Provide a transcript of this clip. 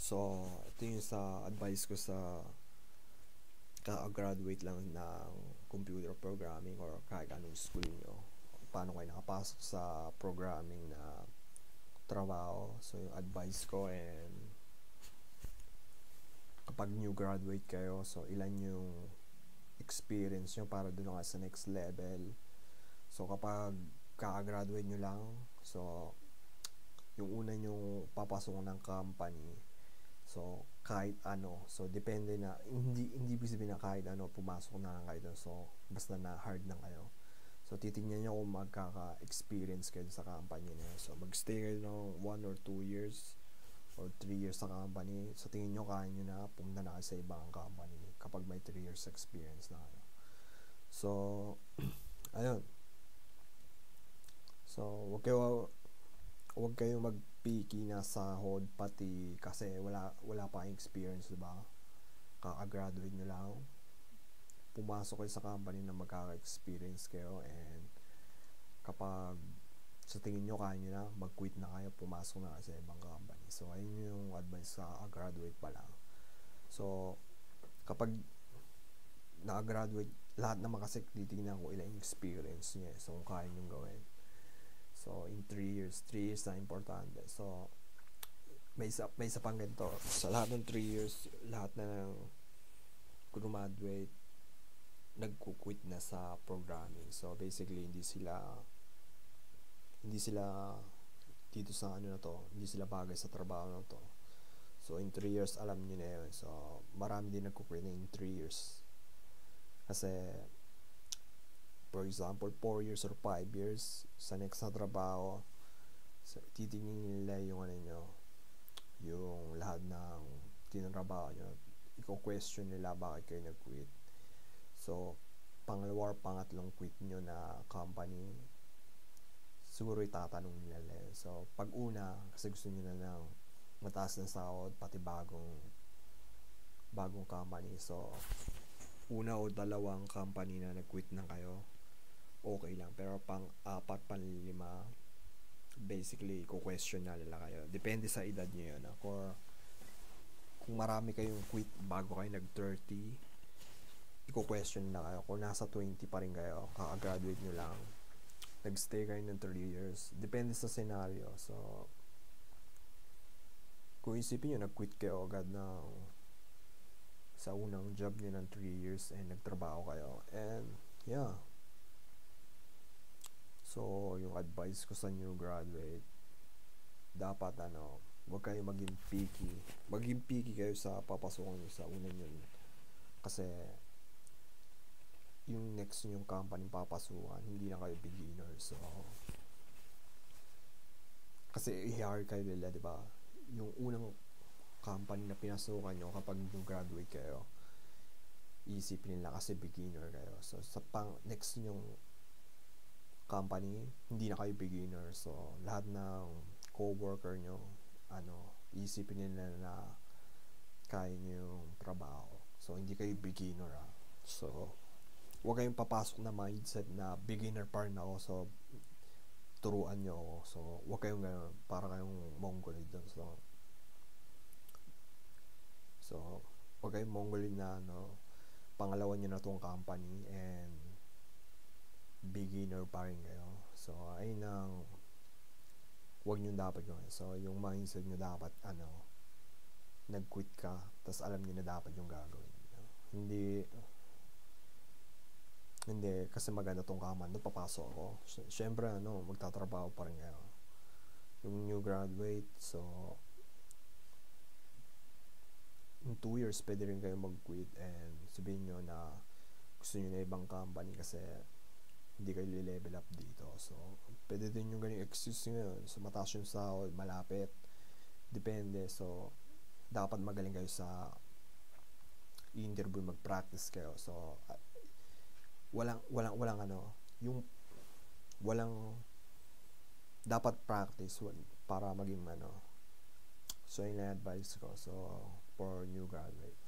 So, ito yung sa advice ko sa ka-graduate lang ng computer programming or kahit anong school nyo. Paano kayo nakapasok sa programming na trabaho. So, yung advice ko, and kapag new graduate kayo, so ilan yung experience nyo para doon ka sa next level. So, kapag kaka-graduate nyo lang, so yung una nyong papasok ng company, so kahit ano, so depende na, hindi ibig sabihin na kahit ano pumasok na lang kayo doon, so basta na hard na kayo. So titingnan nyo kung magkaka-experience kayo sa company na yun. So magstay kayo ng 1 or 2 years or 3 years sa company, so tingin nyo kaya nyo na pumunta na kayo sa ibang company kapag may 3 years experience na kayo. So ayun, so wag kayo magpiki na sahod pati kasi wala pa kayong experience, diba? Kaka-graduate nyo lang, pumasok kayo sa company na magkaka-experience kayo, and kapag sa tingin nyo kaya nyo na, mag-quit na kayo, pumasok na kayo sa ibang company. So ayun yung advice sa graduate pa lang. So kapag naka-graduate, lahat naman kasi titignan ko ilan yung experience niya, so kung kaya nyo gawin. So in 3 years na importante. So may isa pang ganito, sa lahat ng 3 years, lahat na ng graduate nagko-quit na sa programming. So basically hindi sila dito sa ano na to, hindi sila bagay sa trabaho na to. So in 3 years, alam niyo na yun. So marami din nagko-quit na in 3 years. Kasi for example, 4 years or 5 years sa next na trabaho, so titingnan nila yung ano nyo, yung lahat ng tinrabaho nyo, i-question nila bakit kayo nag-quit. So pangalawa or pangatlong quit nyo na company, siguro itatanong nila yun. So pag una, kasi gusto nyo na ng mataas na sahod pati bagong company, so una o dalawang company na nag-quit na kayo, okay lang. Pero pang-apat, pang-lima, basically, i-question na nila kayo. Depende sa edad nyo yun. Kung marami kayong quit bago kayo nag-30, i-question na kayo. Kung nasa 20 pa rin kayo, kaka-graduate nyo lang, nag-stay kayo ng 3 years. Depende sa scenario. So, kung isipin nyo, nag-quit kayo agad sa unang job nyo ng 3 years and nagtrabaho kayo. And, yeah. So, yung advice ko sa new graduate, dapat wag kayo maging picky. Maging picky kayo sa papasukan nyo sa una nyo. Kasi, yung next yung company papasukan, hindi na kayo beginner. So, kasi i-hire kayo nila, diba? Yung unang company na pinasukan nyo kapag yung graduate kayo, iisipin nila kasi beginner kayo. So, sa next yung company, hindi na kayo beginner. So, lahat ng co-worker nyo, iisipin nila na kaya nyo yung trabaho. So, hindi kayo beginner, So, huwag kayong papasok na mindset na beginner pa rin ako, so turuan nyo ako. So, huwag kayong gano'n, para kayong mongoloid doon. So, huwag kayong mongoloid na pangalawa nyo na tong company and beginner pa rin kayo. So, ayun ang huwag nyo dapat gawin. So, yung mindset nyo dapat, nag-quit ka, tapos alam nyo na dapat yung gagawin. Hindi, kasi maganda tong kaman, doon papasok ako. Siyempre, magtatrabaho pa rin kayo. Yung new graduate, so, in 2 years, pwede rin kayo mag-quit and sabihin nyo na gusto nyo na ibang company kasi hindi kayo level up dito. So, pwede din yung ganyung excuse nyo. So, mataas yung sahod, malapit. Depende. So, dapat magaling kayo sa interview, mag-practice kayo. So, walang dapat practice para maging So, yun na advice ko. So, for new graduate.